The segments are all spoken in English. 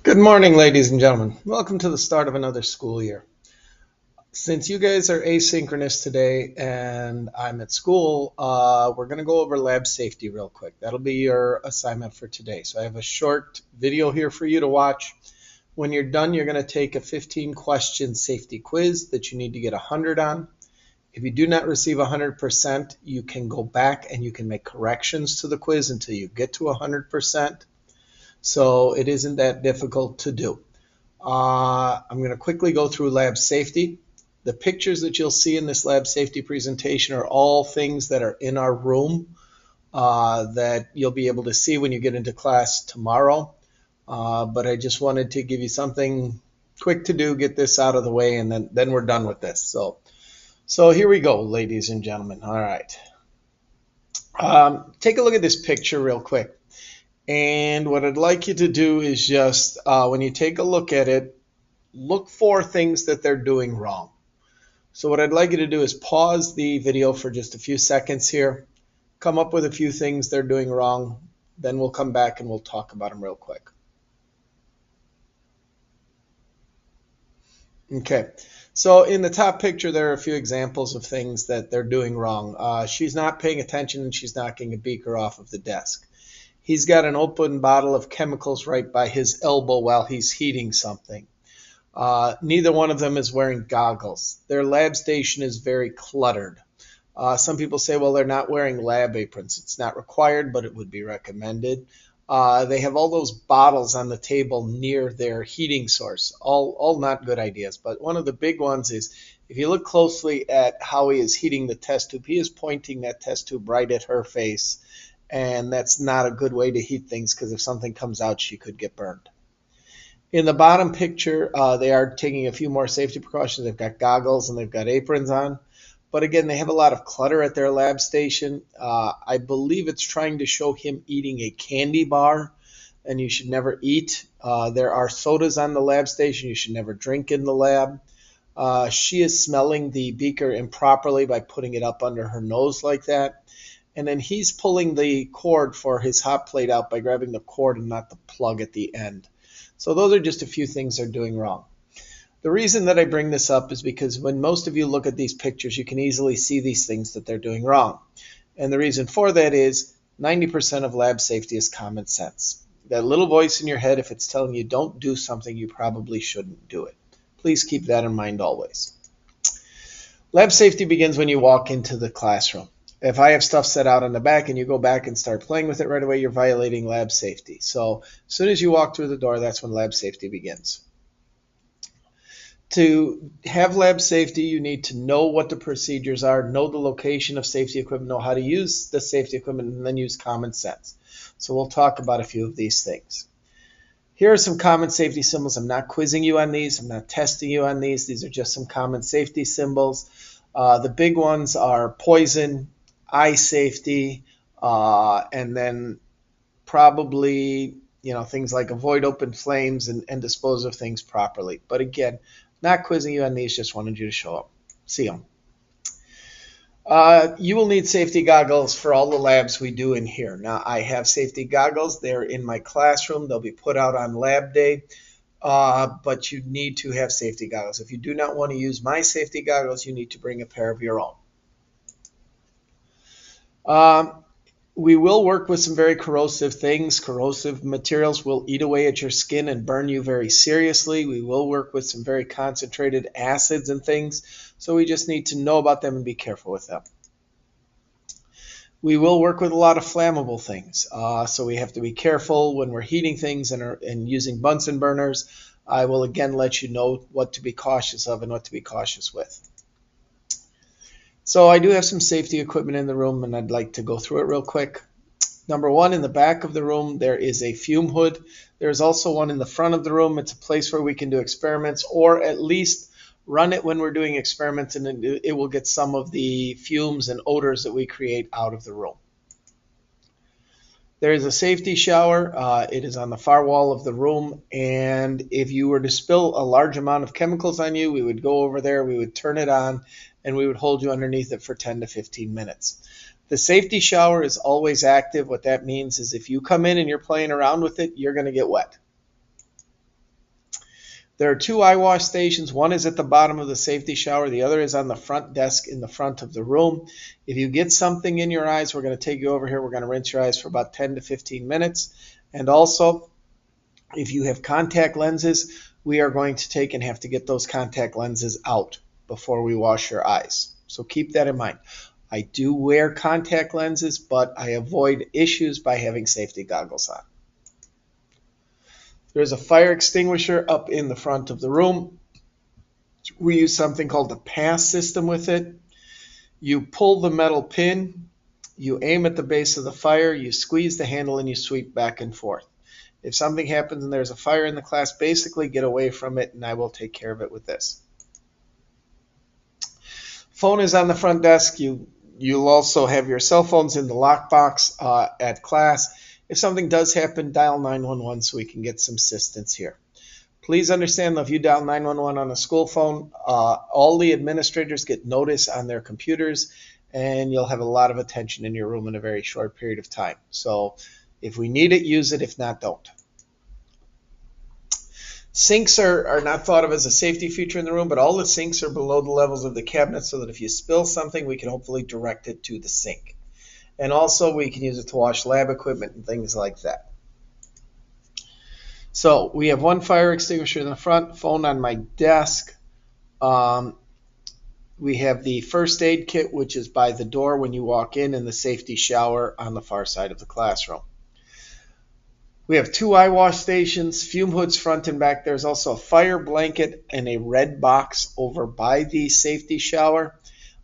Good morning, ladies and gentlemen. Welcome to the start of another school year. Since you guys are asynchronous today and I'm at school, we're going to go over lab safety real quick. That'll be your assignment for today. So I have a short video here for you to watch. When you're done, you're going to take a 15-question safety quiz that you need to get 100 on. If you do not receive 100%, you can go back and you can make corrections to the quiz until you get to 100%. So it isn't that difficult to do. I'm going to quickly go through lab safety. The pictures that you'll see in this lab safety presentation are all things that are in our room that you'll be able to see when you get into class tomorrow. But I just wanted to give you something quick to do, get this out of the way, and then we're done with this. So here we go, ladies and gentlemen. All right. Take a look at this picture real quick. And what I'd like you to do is just, when you take a look at it, look for things that they're doing wrong. So what I'd like you to do is pause the video for just a few seconds here, come up with a few things they're doing wrong, then we'll come back and we'll talk about them real quick. Okay, so in the top picture, there are a few examples of things that they're doing wrong. She's not paying attention and she's knocking a beaker off of the desk. He's got an open bottle of chemicals right by his elbow while he's heating something. Neither one of them is wearing goggles. Their lab station is very cluttered. Some people say, well, they're not wearing lab aprons. It's not required, but it would be recommended. They have all those bottles on the table near their heating source. All not good ideas. But one of the big ones is, if you look closely at how he is heating the test tube, he is pointing that test tube right at her face. And that's not a good way to heat things, because if something comes out, she could get burned. In the bottom picture, they are taking a few more safety precautions. They've got goggles and they've got aprons on. But again, they have a lot of clutter at their lab station. I believe it's trying to show him eating a candy bar, and you should never eat. There are sodas on the lab station. You should never drink in the lab. She is smelling the beaker improperly by putting it up under her nose like that. And then he's pulling the cord for his hot plate out by grabbing the cord and not the plug at the end. So those are just a few things they're doing wrong. The reason that I bring this up is because when most of you look at these pictures, you can easily see these things that they're doing wrong. And the reason for that is 90% of lab safety is common sense. That little voice in your head, if it's telling you don't do something, you probably shouldn't do it. Please keep that in mind always. Lab safety begins when you walk into the classroom. If I have stuff set out on the back and you go back and start playing with it right away, you're violating lab safety. So as soon as you walk through the door, that's when lab safety begins. To have lab safety, you need to know what the procedures are, know the location of safety equipment, know how to use the safety equipment, and then use common sense. So we'll talk about a few of these things. Here are some common safety symbols. I'm not quizzing you on these. I'm not testing you on these. These are just some common safety symbols. The big ones are poison, eye safety, and then probably things like avoid open flames and dispose of things properly. But again, not quizzing you on these, just wanted you to show up, see them. You will need safety goggles for all the labs we do in here. Now, I have safety goggles. They're in my classroom. They'll be put out on lab day. But you need to have safety goggles. If you do not want to use my safety goggles, you need to bring a pair of your own. We will work with some very corrosive things. Corrosive materials will eat away at your skin and burn you very seriously. We will work with some very concentrated acids and things, so we just need to know about them and be careful with them. We will work with a lot of flammable things, so we have to be careful when we're heating things and using Bunsen burners. I will again let you know what to be cautious of and what to be cautious with. So I do have some safety equipment in the room, and I'd like to go through it real quick. Number one, in the back of the room, there is a fume hood. There's also one in the front of the room. It's a place where we can do experiments, or at least run it when we're doing experiments, and it will get some of the fumes and odors that we create out of the room. There is a safety shower. It is on the far wall of the room, and if you were to spill a large amount of chemicals on you, we would go over there, we would turn it on, and we would hold you underneath it for 10 to 15 minutes. The safety shower is always active. What that means is if you come in and you're playing around with it, you're going to get wet. There are two eye wash stations. One is at the bottom of the safety shower. The other is on the front desk in the front of the room. If you get something in your eyes, we're going to take you over here. We're going to rinse your eyes for about 10 to 15 minutes. And also, if you have contact lenses, we are going to take and have to get those contact lenses out before we wash your eyes. So keep that in mind. I do wear contact lenses, but I avoid issues by having safety goggles on. There's a fire extinguisher up in the front of the room. We use something called the pass system with it. You pull the metal pin, you aim at the base of the fire, you squeeze the handle, and you sweep back and forth. If something happens and there's a fire in the class, basically get away from it, and I will take care of it with this. Phone is on the front desk. You'll also have your cell phones in the lockbox at class. If something does happen, dial 911 so we can get some assistance here. Please understand that if you dial 911 on a school phone, all the administrators get notice on their computers, and you'll have a lot of attention in your room in a very short period of time. So if we need it, use it. If not, don't. Sinks are not thought of as a safety feature in the room, but all the sinks are below the levels of the cabinet so that if you spill something, we can hopefully direct it to the sink. And also we can use it to wash lab equipment and things like that. So we have one fire extinguisher in the front, phone on my desk. We have the first aid kit, which is by the door when you walk in, and the safety shower on the far side of the classroom. We have two eye wash stations, fume hoods front and back. There's also a fire blanket and a red box over by the safety shower.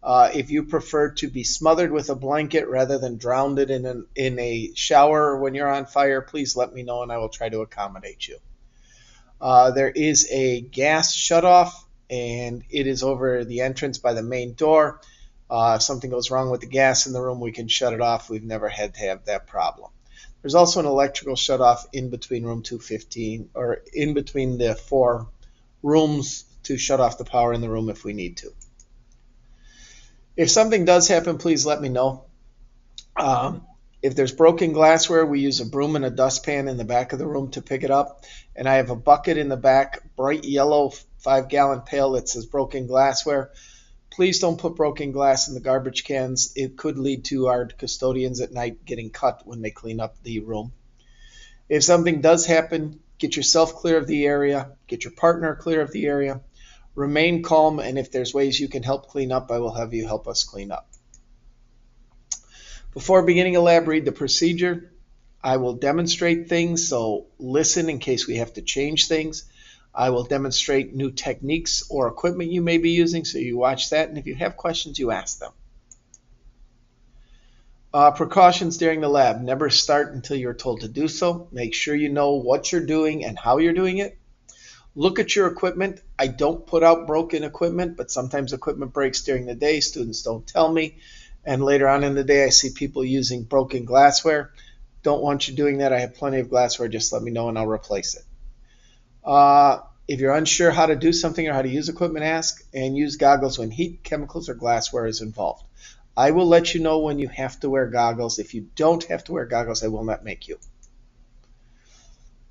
If you prefer to be smothered with a blanket rather than drowned in a shower when you're on fire, please let me know and I will try to accommodate you. There is a gas shutoff, and it is over the entrance by the main door. If something goes wrong with the gas in the room, we can shut it off. We've never had to have that problem. There's also an electrical shutoff in between room 215, or in between the four rooms, to shut off the power in the room if we need to. If something does happen, please let me know. If there's broken glassware, we use a broom and a dustpan in the back of the room to pick it up. And I have a bucket in the back, bright yellow 5-gallon pail that says broken glassware. Please don't put broken glass in the garbage cans. It could lead to our custodians at night getting cut when they clean up the room. If something does happen, get yourself clear of the area. Get your partner clear of the area. Remain calm, and if there's ways you can help clean up, I will have you help us clean up. Before beginning a lab, read the procedure. I will demonstrate things, so listen in case we have to change things. I will demonstrate new techniques or equipment you may be using, so you watch that, and if you have questions, you ask them. Precautions during the lab. Never start until you're told to do so. Make sure you know what you're doing and how you're doing it. Look at your equipment. I don't put out broken equipment, but sometimes equipment breaks during the day. Students don't tell me. And later on in the day, I see people using broken glassware. Don't want you doing that. I have plenty of glassware. Just let me know and I'll replace it. If you're unsure how to do something or how to use equipment, ask, and use goggles when heat, chemicals, or glassware is involved. I will let you know when you have to wear goggles. If you don't have to wear goggles, I will not make you.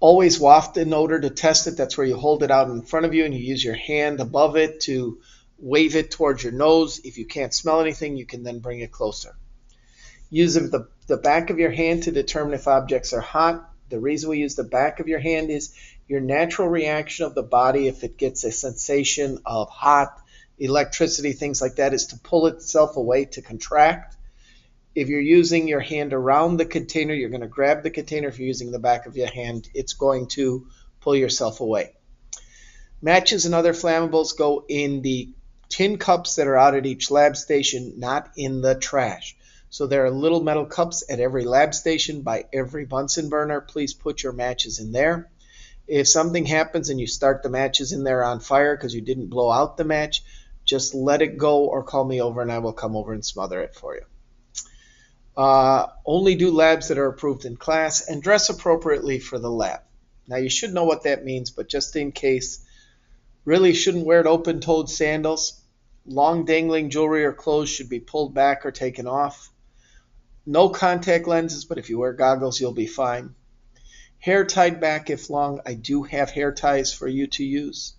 Always waft an odor to test it. That's where you hold it out in front of you and you use your hand above it to wave it towards your nose. If you can't smell anything, you can then bring it closer. Use the back of your hand to determine if objects are hot. The reason we use the back of your hand is your natural reaction of the body, if it gets a sensation of hot, electricity, things like that, is to pull itself away, to contract. If you're using your hand around the container, you're going to grab the container. If you're using the back of your hand, it's going to pull yourself away. Matches and other flammables go in the tin cups that are out at each lab station, not in the trash. So there are little metal cups at every lab station by every Bunsen burner. Please put your matches in there. If something happens and you start the matches in there on fire because you didn't blow out the match, just let it go or call me over and I will come over and smother it for you. Only do labs that are approved in class, and dress appropriately for the lab. Now you should know what that means, but just in case, really shouldn't wear open-toed sandals. Long dangling jewelry or clothes should be pulled back or taken off. No contact lenses, but if you wear goggles, you'll be fine. Hair tied back if long. I do have hair ties for you to use.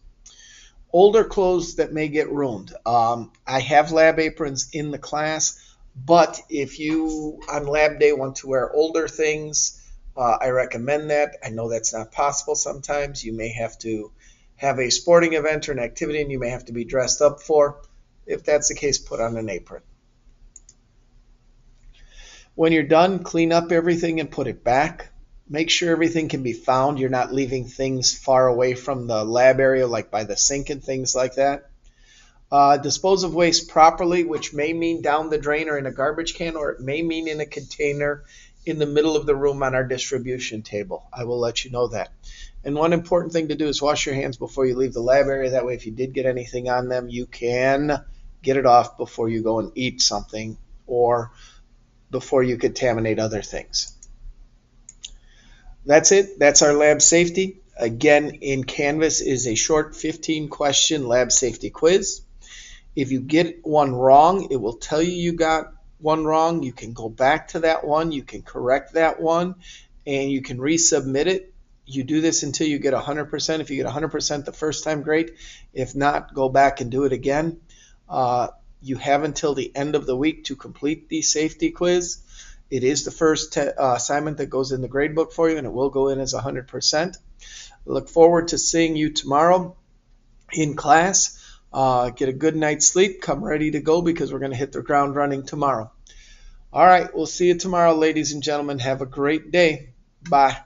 Older clothes that may get ruined. I have lab aprons in the class, but if you on lab day want to wear older things, I recommend that. I know that's not possible sometimes. You may have to have a sporting event or an activity and you may have to be dressed up for. If that's the case, put on an apron. When you're done, clean up everything and put it back. Make sure everything can be found. You're not leaving things far away from the lab area, like by the sink and things like that. Dispose of waste properly, which may mean down the drain or in a garbage can, or it may mean in a container in the middle of the room on our distribution table. I will let you know that. And one important thing to do is wash your hands before you leave the lab area. That way, if you did get anything on them, you can get it off before you go and eat something or before you contaminate other things. That's it. That's our lab safety. Again, in Canvas is a short 15-question lab safety quiz. If you get one wrong, it will tell you got one wrong. You can go back to that one. You can correct that one, and you can resubmit it. You do this until you get 100%. If you get 100% the first time, great. If not, go back and do it again. You have until the end of the week to complete the safety quiz. It is the first assignment that goes in the gradebook for you, and it will go in as 100%. Look forward to seeing you tomorrow in class. Get a good night's sleep. Come ready to go because we're going to hit the ground running tomorrow. All right, we'll see you tomorrow, ladies and gentlemen. Have a great day. Bye.